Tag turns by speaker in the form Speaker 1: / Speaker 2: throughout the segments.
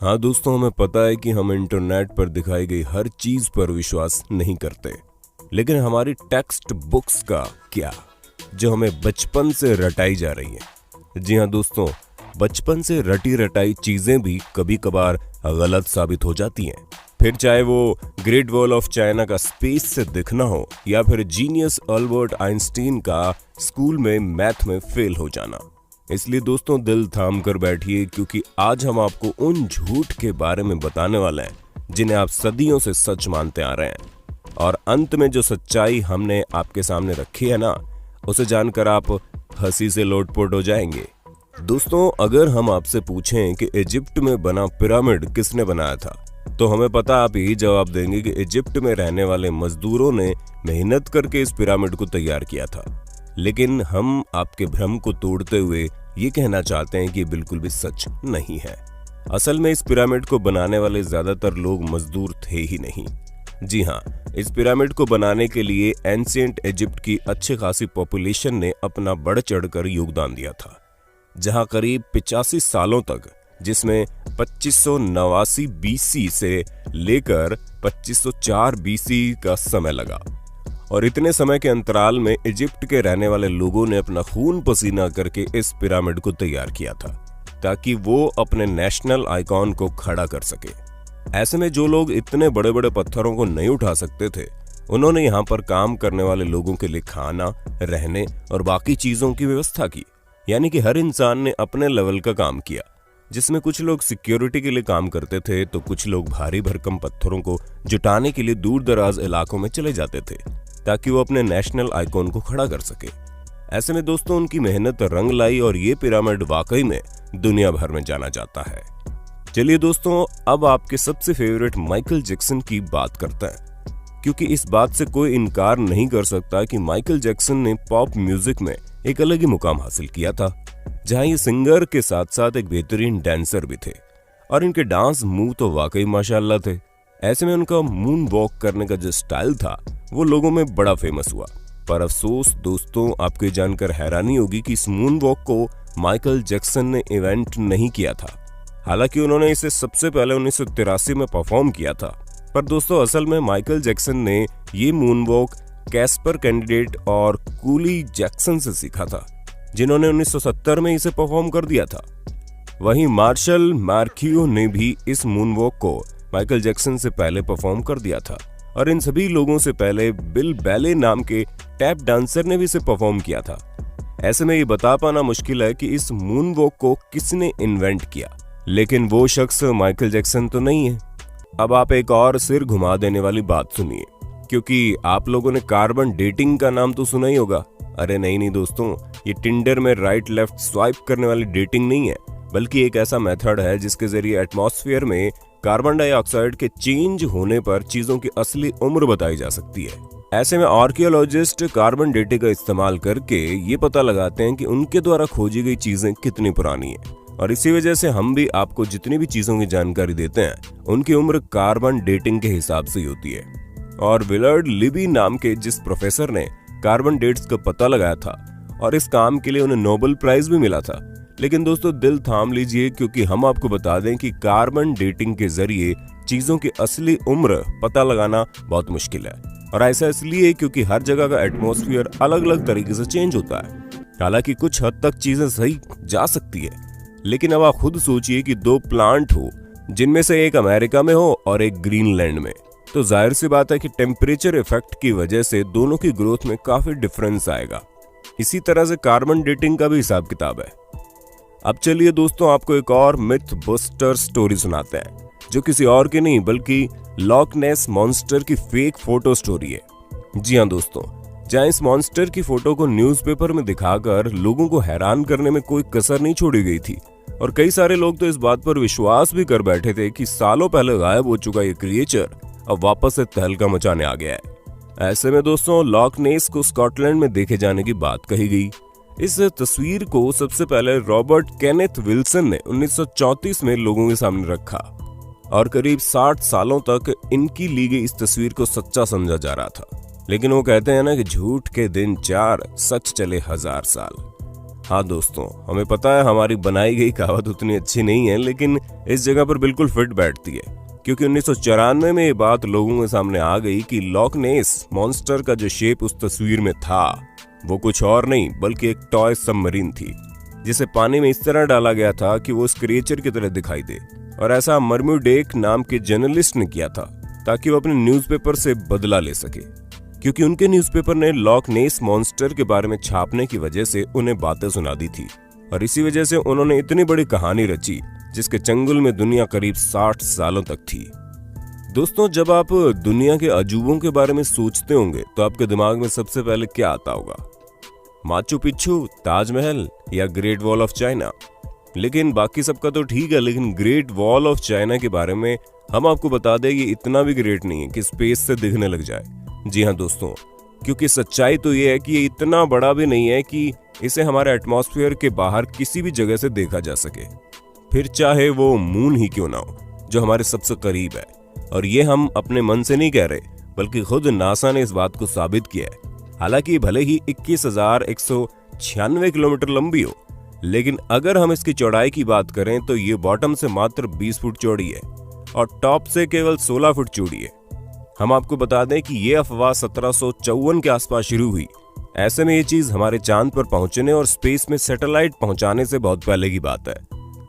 Speaker 1: हाँ दोस्तों, हमें पता है कि हम इंटरनेट पर दिखाई गई हर चीज पर विश्वास नहीं करते, लेकिन हमारी टेक्स्ट बुक्स का क्या, जो हमें बचपन से रटाई जा रही है। जी हाँ दोस्तों, बचपन से रटी रटाई चीजें भी कभी कभार गलत साबित हो जाती हैं। फिर चाहे वो ग्रेट वॉल ऑफ चाइना का स्पेस से दिखना हो या फिर जीनियस अल्बर्ट आइंस्टीन का स्कूल में मैथ में फेल हो जाना। इसलिए दोस्तों, दिल थाम कर बैठिए, क्योंकि आज हम आपको उन झूठ के बारे में बताने वाले हैं जिन्हें आप सदियों से सच मानते आ रहे हैं। और अंत में जो सच्चाई हमने आपके सामने रखी है ना, उसे जानकर आप हंसी से लोटपोट हो जाएंगे। दोस्तों, अगर हम आपसे पूछें कि इजिप्ट में बना पिरामिड किसने बनाया था, तो हमें पता आप यही जवाब देंगे कि इजिप्ट में रहने वाले मजदूरों ने मेहनत करके इस पिरामिड को तैयार किया था। लेकिन हम आपके भ्रम को तोड़ते हुए ये कहना चाहते हैं कि बिल्कुल भी सच नहीं है। असल में इस पिरामिड को बनाने वाले ज्यादातर लोग मजदूर थे ही नहीं। जी हाँ, इस पिरामिड को बनाने के लिए एंशिएंट इजिप्ट की अच्छी खासी पॉपुलेशन ने अपना बढ़ चढ़कर योगदान दिया था, जहां करीब 85 सालों तक, जिसमें 2589 बीसी से लेकर 2504 बीसी का समय लगा। और इतने समय के अंतराल में इजिप्ट के रहने वाले लोगों ने अपना खून पसीना करके इस पिरामिड को तैयार किया था, ताकि वो अपने नेशनल आइकॉन को खड़ा कर सके। ऐसे में जो लोग इतने बड़े बड़े पत्थरों को नहीं उठा सकते थे, उन्होंने यहाँ पर काम करने वाले लोगों के लिए खाना, रहने और बाकी चीजों की व्यवस्था की। यानी कि हर इंसान ने अपने लेवल का काम किया, जिसमें कुछ लोग सिक्योरिटी के लिए काम करते थे, तो कुछ लोग भारी भरकम पत्थरों को जुटाने के लिए दूर दराज इलाकों में चले जाते थे, ताकि वो अपने नेशनल आइकॉन को खड़ा कर सके। ऐसे में दोस्तों, उनकी मेहनत रंग लाई और ये पिरामिड वाकई में दुनिया भर में जाना जाता है। चलिए दोस्तों, अब आपके सबसे फेवरेट माइकल जैक्सन की बात करते हैं, क्योंकि इस बात से कोई इनकार नहीं कर सकता कि माइकल जैक्सन ने पॉप म्यूजिक में एक अलग ही मुकाम हासिल किया था, जहां ये सिंगर के साथ साथ एक बेहतरीन डांसर भी थे और इनके डांस मूव तो वाकई माशाल्लाह थे। ऐसे में उनका मून वॉक करने का जो स्टाइल था, वो लोगों में बड़ा फेमस हुआ। पर अफसोस दोस्तों, आपको जानकर हैरानी होगी कि इस मून वॉक को माइकल जैक्सन ने इवेंट नहीं किया था। हालांकि उन्होंने इसे सबसे पहले 1983 में परफॉर्म किया था। पर दोस्तों, असल में माइकल जैक्सन ने ये मून वॉक कैस्पर कैंडिडेट और कूली जैक्सन से सीखा था, जिन्होंने 1970 में इसे परफॉर्म कर दिया था। वहीं मार्शल मार्कियो ने भी इस मून वॉक को माइकल जैक्सन से पहले परफॉर्म कर दिया था, और इन सभी लोगों से पहले बिल बैले नाम के टैप डांसर ने भी इसे परफॉर्म किया था। ऐसे में ये बता पाना मुश्किल है कि इस मून वॉक को किसने इन्वेंट किया, लेकिन वो शख्स माइकल जैक्सन तो नहीं है। अब आप एक और सिर घुमा देने वाली बात सुनिए, क्योंकि आप लोगों ने कार्बन डेटिंग का नाम तो सुना ही होगा। अरे नहीं दोस्तों, ये टिंडर में राइट लेफ्ट स्वाइप करने वाली डेटिंग नहीं है, बल्कि एक ऐसा मेथड है जिसके जरिए एटमॉस्फेयर में कार्बन डाइऑक्साइड के चेंज होने पर चीजों की असली उम्र बताई जा सकती है। ऐसे में आर्कियोलॉजिस्ट कार्बन डेटिंग का इस्तेमाल करके ये पता लगाते हैं कि उनके द्वारा खोजी गई चीजें कितनी पुरानी है, और इसी वजह से हम भी आपको जितनी भी चीजों की जानकारी देते हैं, उनकी उम्र कार्बन डेटिंग के हिसाब से ही होती है। और विलर्ड लिबी नाम के जिस प्रोफेसर ने कार्बन डेट्स का पता लगाया था, और इस काम के लिए उन्हें नोबेल प्राइज भी मिला था। लेकिन दोस्तों, दिल थाम लीजिए, क्योंकि हम आपको बता दें कि कार्बन डेटिंग के जरिए चीजों की असली उम्र पता लगाना बहुत मुश्किल है। और ऐसा इसलिए क्योंकि हर जगह का एटमॉस्फेयर अलग अलग तरीके से चेंज होता है। हालांकि कुछ हद तक चीजें सही जा सकती है, लेकिन अब आप खुद सोचिए कि दो प्लांट हो, जिनमें से एक अमेरिका में हो और एक ग्रीनलैंड में, तो जाहिर सी बात है कि टेम्परेचर इफेक्ट की वजह से दोनों की ग्रोथ में काफी डिफरेंस आएगा। इसी तरह से कार्बन डेटिंग का भी हिसाब किताब है। अब चलिए दोस्तों, आपको एक और मिथ बस्टर स्टोरी सुनाते हैं, जो किसी और की नहीं बल्कि लॉक नेस मॉन्स्टर की फेक फोटो स्टोरी है। जी हाँ दोस्तों, जहां इस मॉन्स्टर की फोटो को न्यूज़पेपर में दिखाकर लोगों को हैरान करने में कोई कसर नहीं छोड़ी गई थी, और कई सारे लोग तो इस बात पर विश्वास भी कर बैठे थे कि सालों पहले गायब हो चुका ये क्रिएचर अब वापस से तहलका मचाने आ गया है। ऐसे में दोस्तों, लॉक नेस को स्कॉटलैंड में देखे जाने की बात कही गई। इस तस्वीर को सबसे पहले रॉबर्ट केनेथ विल्सन ने 1934 में लोगों के सामने रखा, और करीब 60 सालों तक इनकी ली गई इस तस्वीर को सच्चा समझा जा रहा था। लेकिन वो कहते हैं ना कि झूठ के दिन 4, सच चले 1000 साल। हाँ दोस्तों, हमें पता है हमारी बनाई गई कहावत उतनी अच्छी नहीं है, लेकिन इस जगह पर बिल्कुल फिट बैठती है, क्योंकि 1994 में ये बात लोगों के सामने आ गई कि लॉक नेस मॉन्स्टर का जो शेप उस तस्वीर में था वो कुछ और नहीं बल्कि एक टॉय सबमरीन थी, जिसे पानी में इस तरह डाला गया था कि वो उस क्रिएचर की तरह दिखाई दे। और ऐसा मर्म्यूडेक नाम के जर्नलिस्ट ने किया था ताकि वो अपने न्यूज़पेपर से बदला ले सके, क्योंकि उनके न्यूज़पेपर ने लॉक नेस मॉन्स्टर के बारे में छापने की वजह से उन्हें बातें सुना दी थी। और इसी वजह से उन्होंने इतनी बड़ी कहानी रची जिसके चंगुल में दुनिया करीब 60 सालों तक थी। दोस्तों, जब आप दुनिया के अजूबों के बारे में सोचते होंगे तो आपके दिमाग में सबसे पहले क्या आता होगा? माचू पिच्चू, ताजमहल या ग्रेट वॉल ऑफ चाइना? लेकिन बाकी सबका तो ठीक है, लेकिन ग्रेट वॉल ऑफ चाइना के बारे में हम आपको बता दें, ये इतना भी ग्रेट नहीं है कि स्पेस से दिखने लग जाए। जी हाँ दोस्तों, क्योंकि सच्चाई तो ये है कि ये इतना बड़ा भी नहीं है कि इसे हमारे एटमॉस्फेयर के बाहर किसी भी जगह से देखा जा सके, फिर चाहे वो मून ही क्यों ना हो, जो हमारे सबसे करीब है। और ये हम अपने मन से नहीं कह रहे, बल्कि खुद नासा ने इस बात को साबित किया है। हालांकि भले ही 21,196 किलोमीटर लंबी हो, लेकिन अगर हम इसकी चौड़ाई की बात करें तो ये बॉटम से मात्र 20 फुट चौड़ी है और टॉप से केवल 16 फुट चौड़ी है। हम आपको बता दें कि ये अफवाह 1754 के आसपास शुरू हुई। ऐसे में ये चीज हमारे चांद पर पहुंचने और स्पेस में सैटेलाइट पहुंचाने से बहुत पहले की बात है।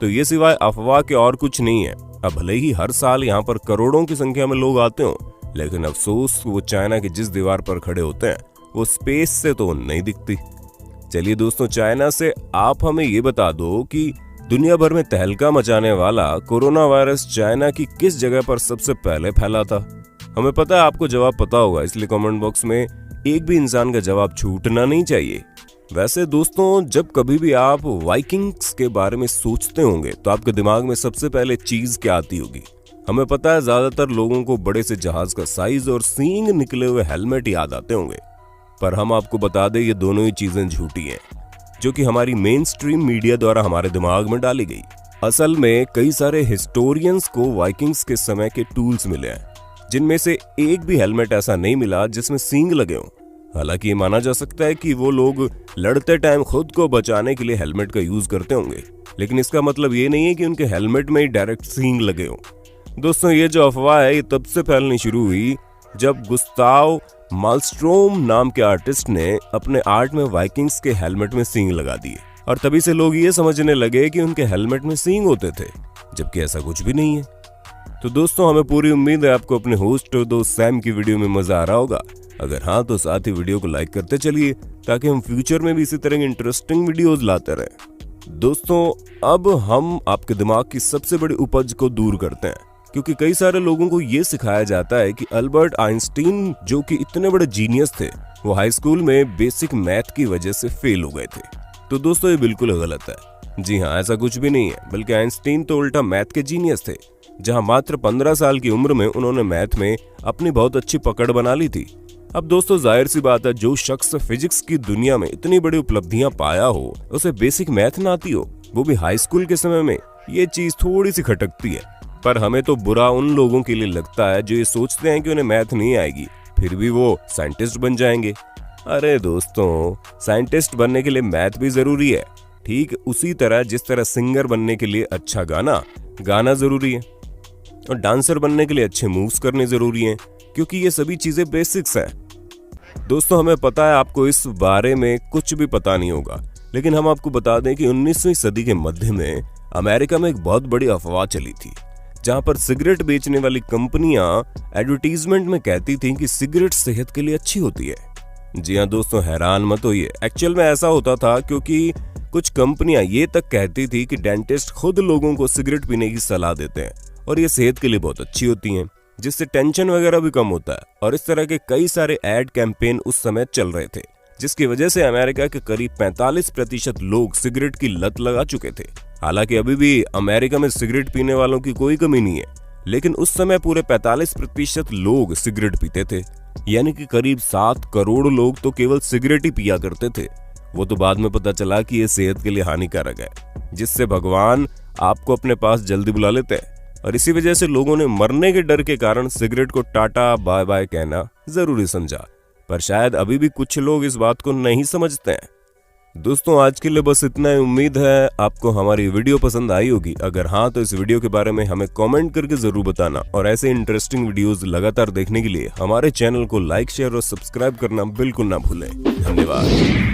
Speaker 1: तो ये सिवाय अफवाह के और कुछ नहीं है। अब भले ही हर साल यहाँ पर करोड़ों की संख्या में लोग आते हो, लेकिन अफसोस वो चाइना की जिस दीवार पर खड़े होते हैं वो स्पेस से तो नहीं दिखती। चलिए दोस्तों, चाइना से आप हमें ये बता दो कि दुनिया भर में तहलका मचाने वाला कोरोना वायरस चाइना की किस जगह पर सबसे पहले फैला था? हमें पता है आपको जवाब पता होगा, इसलिए कमेंट बॉक्स में एक भी इंसान का जवाब छूटना नहीं चाहिए। वैसे दोस्तों, जब कभी भी आप वाइकिंग्स के बारे में सोचते होंगे तो आपके दिमाग में सबसे पहले चीज क्या आती होगी? हमें पता है ज्यादातर लोगों को बड़े से जहाज का साइज और सींग निकले हुए हेलमेट याद आते होंगे, पर हम आपको बता दें ये दोनों ही चीजें झूठी हैं, जो कि हमारी मेन स्ट्रीम मीडिया द्वारा हमारे दिमाग में डाली गई। असल में कई सारे हिस्टोरियंस को वाइकिंग्स के समय के टूल्स मिले हैं, जिनमें से एक भी हेलमेट ऐसा नहीं मिला जिसमें सींग लगे हों। हालांकि ये माना जा सकता है कि वो लोग लड़ते टाइम खुद को बचाने के लिए हेलमेट का यूज करते होंगे, लेकिन इसका मतलब ये नहीं है कि उनके हेलमेट में ही डायरेक्ट सींग लगे हों। दोस्तों, ये जो अफवाह है ये तब से फैलनी शुरू हुई जब गुस्ताव मालस्ट्रोम नाम के आर्टिस्ट ने अपने आर्ट में वाइकिंग्स के हेलमेट में सींग लगा दिए, और तभी से लोग ये समझने लगे कि उनके हेलमेट में सींग होते थे, जबकि ऐसा कुछ भी नहीं है। तो दोस्तों, हमें पूरी उम्मीद है आपको अपने होस्ट और दोस्त सैम की वीडियो में मजा आ रहा होगा। अगर हाँ तो साथ ही वीडियो को लाइक करते चलिए, ताकि हम फ्यूचर में भी इसी तरह की इंटरेस्टिंग वीडियोस लाते रहें। दोस्तों, अब हम आपके दिमाग की सबसे बड़ी उपज को दूर करते हैं, क्योंकि कई सारे लोगों को ये सिखाया जाता है कि अल्बर्ट आइंस्टीन, जो कि इतने बड़े जीनियस थे, वो हाई स्कूल में बेसिक मैथ की वजह से फेल हो गए थे। तो दोस्तों, ये बिल्कुल गलत है। जी हाँ, ऐसा कुछ भी नहीं है, बल्कि आइंस्टीन तो उल्टा मैथ के जीनियस थे, जहां मात्र 15 साल की उम्र में उन्होंने मैथ में अपनी बहुत अच्छी पकड़ बना ली थी। अब दोस्तों, जाहिर सी बात है, जो शख्स फिजिक्स की दुनिया में इतनी बड़ी उपलब्धियां पाया हो, उसे बेसिक मैथ ना आती हो, वो भी हाई स्कूल के समय में, ये चीज थोड़ी सी खटकती है। पर हमें तो बुरा उन लोगों के लिए लगता है जो ये सोचते हैं कि उन्हें मैथ नहीं आएगी, फिर भी वो साइंटिस्ट बन जाएंगे। अरे दोस्तों, साइंटिस्ट बनने के लिए मैथ भी जरूरी है, ठीक उसी तरह जिस तरह सिंगर बनने के लिए अच्छा गाना जरूरी है, और डांसर बनने के लिए अच्छे मूव्स करने जरूरी हैं, क्योंकि ये सभी चीजें बेसिक्स हैं। दोस्तों, हमें पता है आपको इस बारे में कुछ भी पता नहीं होगा, लेकिन हम आपको बता दें कि 19वीं सदी के मध्य में अमेरिका में एक बहुत बड़ी अफवाह चली थी, जहां पर सिगरेट बेचने वाली कंपनियां एडवर्टीजमेंट में कहती थीं कि सिगरेट सेहत के लिए अच्छी होती है। जी हाँ दोस्तों, हैरान मत होइए, एक्चुअल में ऐसा होता था क्योंकि कुछ कंपनियां ये तक कहती थी कि डेंटिस्ट खुद लोगों को सिगरेट पीने की सलाह देते हैं और ये सेहत के लिए बहुत अच्छी होती हैं, जिससे टेंशन वगैरह भी कम होता है। और इस तरह के कई सारे एड कैंपेन उस समय चल रहे थे, जिसकी वजह से अमेरिका के करीब 45% लोग सिगरेट की लत लगा चुके थे। हालांकि अभी भी अमेरिका में सिगरेट पीने वालों की कोई कमी नहीं है, लेकिन उस समय पूरे 45% लोग सिगरेट पीते थे, यानी कि करीब 7 करोड़ लोग तो केवल सिगरेट ही पिया करते थे। वो तो बाद में पता चला कि ये सेहत के लिए हानिकारक है, जिससे भगवान आपको अपने पास जल्दी बुला लेते हैं, और इसी वजह से लोगों ने मरने के डर के कारण सिगरेट को टाटा बाय बाय कहना जरूरी समझा। पर शायद अभी भी कुछ लोग इस बात को नहीं समझते हैं। दोस्तों आज के लिए बस इतना ही। उम्मीद है आपको हमारी वीडियो पसंद आई होगी। अगर हाँ तो इस वीडियो के बारे में हमें कमेंट करके जरूर बताना और ऐसे इंटरेस्टिंग वीडियोस लगातार देखने के लिए हमारे चैनल को लाइक शेयर और सब्सक्राइब करना बिल्कुल ना भूलें। धन्यवाद।